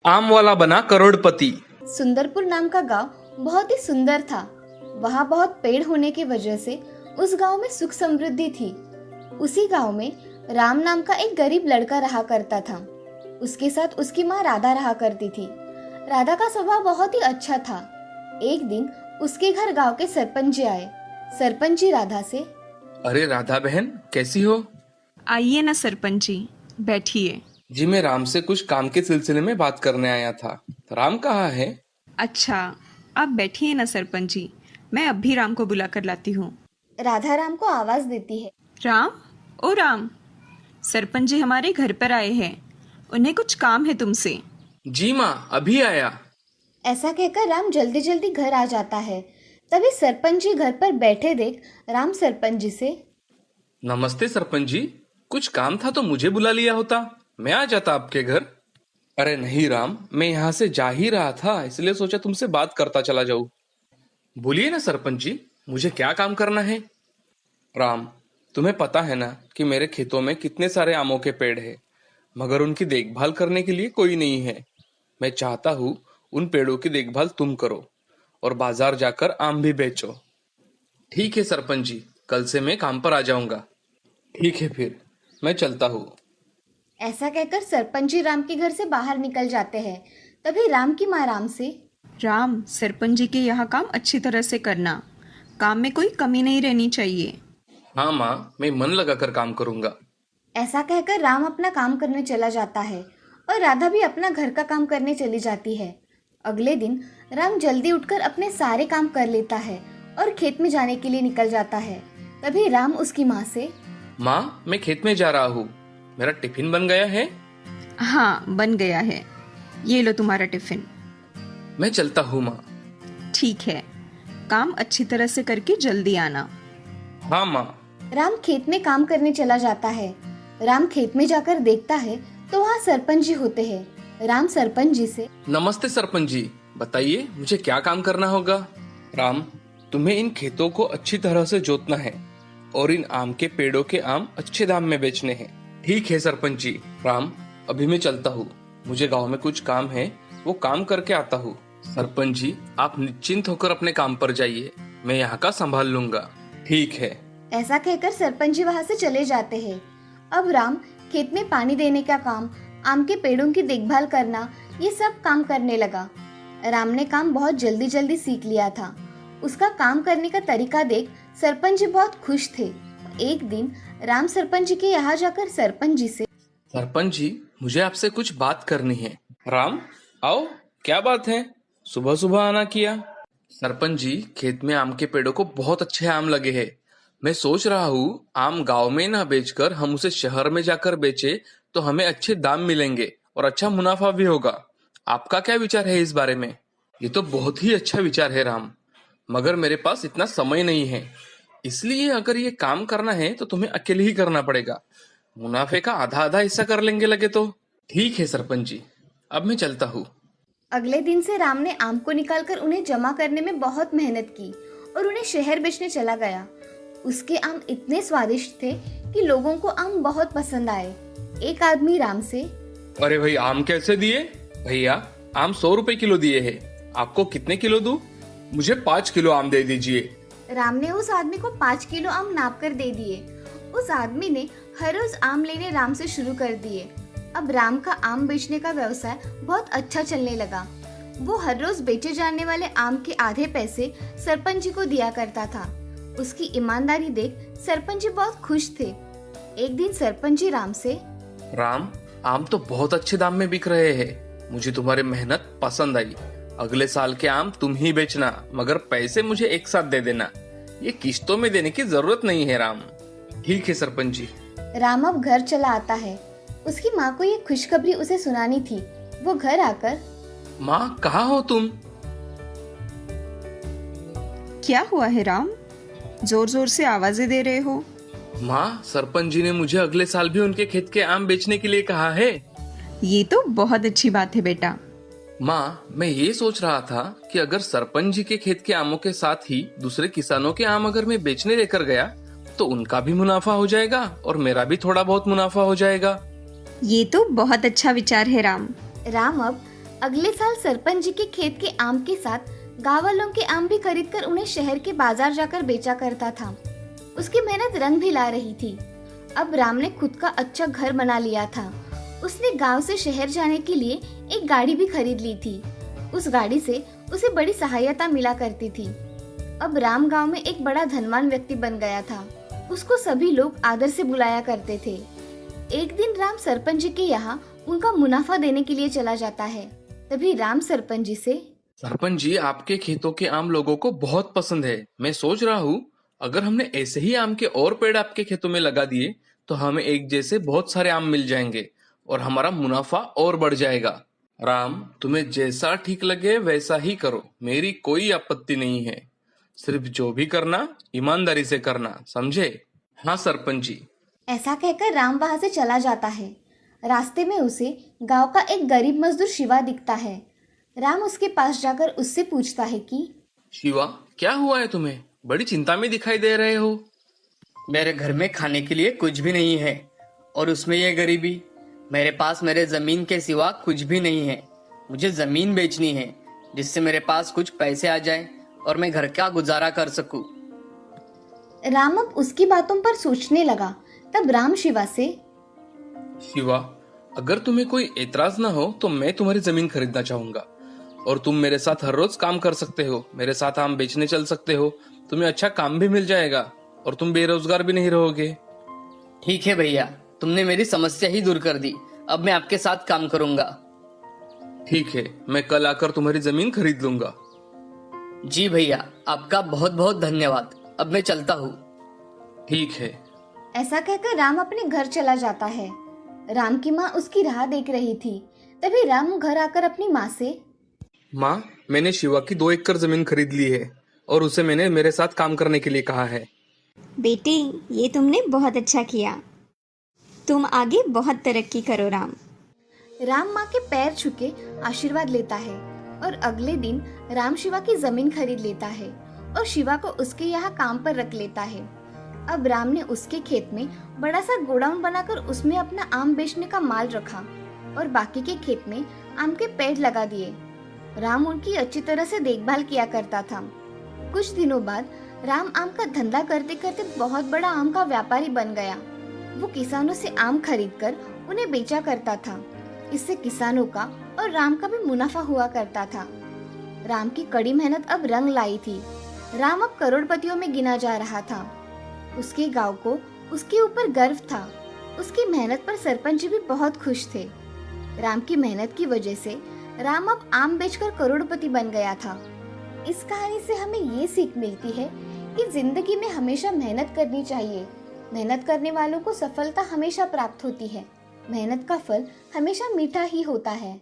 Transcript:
आम वाला बना करोड़पति। सुंदरपुर नाम का गांव बहुत ही सुंदर था। वहाँ बहुत पेड़ होने की वजह से उस गांव में सुख समृद्धि थी। उसी गांव में राम नाम का एक गरीब लड़का रहा करता था। उसके साथ उसकी माँ राधा रहा करती थी। राधा का स्वभाव बहुत ही अच्छा था। एक दिन उसके घर गांव के सरपंच जी आए। सरपंच जी राधा से, अरे राधा बहन, कैसी हो? आइए ना सरपंच जी, बैठिए। जी मैं राम से कुछ काम के सिलसिले में बात करने आया था। राम कहाँ है? अच्छा, आप बैठिए ना सरपंच जी, मैं अभी राम को बुला कर लाती हूँ। राधा राम को आवाज देती है। राम, ओ राम, सरपंच जी हमारे घर पर आए हैं, उन्हें कुछ काम है तुमसे। जी माँ, अभी आया। ऐसा कहकर राम जल्दी जल्दी घर आ जाता है। तभी सरपंच जी घर पर बैठे देख राम सरपंच जी से, नमस्ते सरपंच जी, कुछ काम था तो मुझे बुला लिया होता, मैं आ जाता आपके घर। अरे नहीं राम, मैं यहाँ से जा ही रहा था, इसलिए सोचा तुमसे बात करता चला जाऊँ। बोलिए ना सरपंच जी, मुझे क्या काम करना है? राम, तुम्हें पता है ना कि मेरे खेतों में कितने सारे आमों के पेड़ हैं, मगर उनकी देखभाल करने के लिए कोई नहीं है। मैं चाहता हूँ उन पेड़ों की देखभाल तुम करो और बाजार जाकर आम भी बेचो। ठीक है सरपंच जी, कल से मैं काम पर आ जाऊंगा। ठीक है फिर, मैं चलता हूँ। ऐसा कहकर सरपंच जी राम के घर से बाहर निकल जाते हैं। तभी राम की माँ राम से, राम, सरपंच जी के यहाँ काम अच्छी तरह से करना, काम में कोई कमी नहीं रहनी चाहिए। हाँ माँ, मैं मन लगाकर काम करूंगा। ऐसा कहकर राम अपना काम करने चला जाता है और राधा भी अपना घर का काम करने चली जाती है। अगले दिन राम जल्दी उठकर अपने सारे काम कर लेता है और खेत में जाने के लिए निकल जाता है। तभी राम उसकी माँ से, माँ, मैं खेत में जा रहा हूँ, मेरा टिफिन बन गया है? हाँ, बन गया है, ये लो तुम्हारा टिफिन। मैं चलता हूँ माँ। ठीक है, काम अच्छी तरह से करके जल्दी आना। हाँ माँ। राम खेत में काम करने चला जाता है। राम खेत में जाकर देखता है तो वहाँ सरपंच जी होते हैं। राम सरपंच जी से, नमस्ते सरपंच जी, बताइए मुझे क्या काम करना होगा? राम, तुम्हें इन खेतों को अच्छी तरह से जोतना है और इन आम के पेड़ों के आम अच्छे दाम में बेचने हैं। ठीक है सरपंच जी। राम, अभी मैं चलता हूँ, मुझे गांव में कुछ काम है, वो काम करके आता हूँ। सरपंच जी, आप निश्चिंत होकर अपने काम पर जाइए, मैं यहाँ का संभाल लूंगा। ठीक है। ऐसा कहकर सरपंच जी वहाँ से चले जाते हैं। अब राम खेत में पानी देने का काम, आम के पेड़ों की देखभाल करना, ये सब काम करने लगा। राम ने काम बहुत जल्दी जल्दी सीख लिया था। उसका काम करने का तरीका देख सरपंच जी बहुत खुश थे। एक दिन राम सरपंच जी के यहाँ जाकर सरपंच जी से, सरपंच जी, मुझे आपसे कुछ बात करनी है। राम, आओ, क्या बात है, सुबह सुबह आना किया? सरपंच जी, खेत में आम के पेड़ों को बहुत अच्छे आम लगे हैं। मैं सोच रहा हूँ आम गांव में ना बेचकर हम उसे शहर में जाकर बेचे तो हमें अच्छे दाम मिलेंगे और अच्छा मुनाफा भी होगा। आपका क्या विचार है इस बारे में? ये तो बहुत ही अच्छा विचार है राम, मगर मेरे पास इतना समय नहीं है, इसलिए अगर ये काम करना है तो तुम्हें अकेले ही करना पड़ेगा। मुनाफे का आधा आधा हिस्सा कर लेंगे लगे तो। ठीक है सरपंच जी, अब मैं चलता हूँ। अगले दिन से राम ने आम को निकालकर उन्हें जमा करने में बहुत मेहनत की और उन्हें शहर बेचने चला गया। उसके आम इतने स्वादिष्ट थे कि लोगों को आम बहुत पसंद आए। एक आदमी राम से, अरे भाई, आम कैसे दिए? भैया, आम 100 रुपए किलो दिए हैं, आपको कितने किलो दूं? मुझे 5 किलो आम दे दीजिए। राम ने उस आदमी को 5 किलो आम नाप कर दे दिए। उस आदमी ने हर रोज आम लेने राम से शुरू कर दिए। अब राम का आम बेचने का व्यवसाय बहुत अच्छा चलने लगा। वो हर रोज बेचे जाने वाले आम के आधे पैसे सरपंच जी को दिया करता था। उसकी ईमानदारी देख सरपंच जी बहुत खुश थे। एक दिन सरपंच जी राम से, राम, आम तो बहुत अच्छे दाम में बिक रहे हैं, मुझे तुम्हारी मेहनत पसंद आई। अगले साल के आम तुम ही बेचना, मगर पैसे मुझे एक साथ दे देना, ये किश्तों में देने की जरूरत नहीं है राम। ठीक है सरपंच जी। राम अब घर चला आता है। उसकी माँ को ये खुशखबरी उसे सुनानी थी। वो घर आकर, माँ, कहाँ हो तुम? क्या हुआ है राम, जोर जोर से आवाजें दे रहे हो? माँ, सरपंच जी ने मुझे अगले साल भी उनके खेत के आम बेचने के लिए कहा है। ये तो बहुत अच्छी बात है बेटा। माँ, मैं ये सोच रहा था कि अगर सरपंच जी के खेत के आमों के साथ ही दूसरे किसानों के आम अगर मैं बेचने लेकर गया तो उनका भी मुनाफा हो जाएगा और मेरा भी थोड़ा बहुत मुनाफा हो जाएगा। ये तो बहुत अच्छा विचार है राम। राम अब अगले साल सरपंच जी के खेत के आम के साथ गांव वालों के आम भी खरीदकर उन्हें शहर के बाजार जाकर बेचा करता था। उसकी मेहनत रंग भी ला रही थी। अब राम ने खुद का अच्छा घर बना लिया था। उसने गांव से शहर जाने के लिए एक गाड़ी भी खरीद ली थी। उस गाड़ी से उसे बड़ी सहायता मिला करती थी। अब राम गांव में एक बड़ा धनवान व्यक्ति बन गया था। उसको सभी लोग आदर से बुलाया करते थे। एक दिन राम सरपंच जी के यहाँ उनका मुनाफा देने के लिए चला जाता है। तभी राम सरपंच जी से, सरपंच जी, आपके खेतों के आम लोगों को बहुत पसंद है। मैं सोच रहा हूँ अगर हमने ऐसे ही आम के और पेड़ आपके खेतों में लगा दिए तो हमें एक जैसे बहुत सारे आम मिल जाएंगे और हमारा मुनाफा और बढ़ जाएगा। राम, तुम्हें जैसा ठीक लगे वैसा ही करो, मेरी कोई आपत्ति नहीं है। सिर्फ जो भी करना ईमानदारी से करना, समझे? हाँ सरपंच जी। ऐसा कहकर राम वहां से चला जाता है। रास्ते में उसे गांव का एक गरीब मजदूर शिवा दिखता है। राम उसके पास जाकर उससे पूछता है कि शिवा, क्या हुआ है तुम्हें? बड़ी चिंता में दिखाई दे रहे हो। मेरे घर में खाने के लिए कुछ भी नहीं है और उसमें ये गरीबी। मेरे पास मेरे जमीन के सिवा कुछ भी नहीं है। मुझे जमीन बेचनी है जिससे मेरे पास कुछ पैसे आ जाए और मैं घर का गुजारा कर सकूं। राम अब उसकी बातों पर सोचने लगा। तब राम शिवा से, शिवा, अगर तुम्हें कोई एतराज ना हो तो मैं तुम्हारी जमीन खरीदना चाहूंगा और तुम मेरे साथ हर रोज काम कर सकते हो। मेरे साथ आम बेचने चल सकते हो। तुम्हें अच्छा काम भी मिल जाएगा और तुम बेरोजगार भी नहीं रहोगे। ठीक है भैया, तुमने मेरी समस्या ही दूर कर दी। अब मैं आपके साथ काम करूंगा। ठीक है, मैं कल आकर तुम्हारी जमीन खरीद लूंगा। जी भैया, आपका बहुत बहुत धन्यवाद। अब मैं चलता हूँ। ठीक है। ऐसा कहकर राम अपने घर चला जाता है। राम की माँ उसकी राह देख रही थी। तभी राम घर आकर अपनी माँ से, माँ, मैंने शिवा की 2 एकड़ जमीन खरीद ली है और उसे मैंने मेरे साथ काम करने के लिए कहा है। बेटी, ये तुमने बहुत अच्छा किया। तुम आगे बहुत तरक्की करो राम। राम माँ के पैर छूके आशीर्वाद लेता है और अगले दिन राम शिवा की जमीन खरीद लेता है और शिवा को उसके यहाँ काम पर रख लेता है। अब राम ने उसके खेत में बड़ा सा गोडाउन बनाकर उसमें अपना आम बेचने का माल रखा और बाकी के खेत में आम के पेड़ लगा दिए। राम उनकी अच्छी तरह से देखभाल किया करता था। कुछ दिनों बाद राम आम का धंधा करते करते बहुत बड़ा आम का व्यापारी बन गया। वो किसानों से आम खरीदकर उन्हें बेचा करता था। इससे किसानों का और राम का भी मुनाफा हुआ करता था। राम की कड़ी मेहनत अब रंग लाई थी। राम अब करोड़पतियों में गिना जा रहा था। उसके गांव को उसके ऊपर गर्व था। उसकी मेहनत पर सरपंच जी भी बहुत खुश थे। राम की मेहनत की वजह से राम अब आम बेचकर करोड़पति बन गया था। इस कहानी से हमें ये सीख मिलती है कि जिंदगी में हमेशा मेहनत करनी चाहिए। मेहनत करने वालों को सफलता हमेशा प्राप्त होती है। मेहनत का फल हमेशा मीठा ही होता है।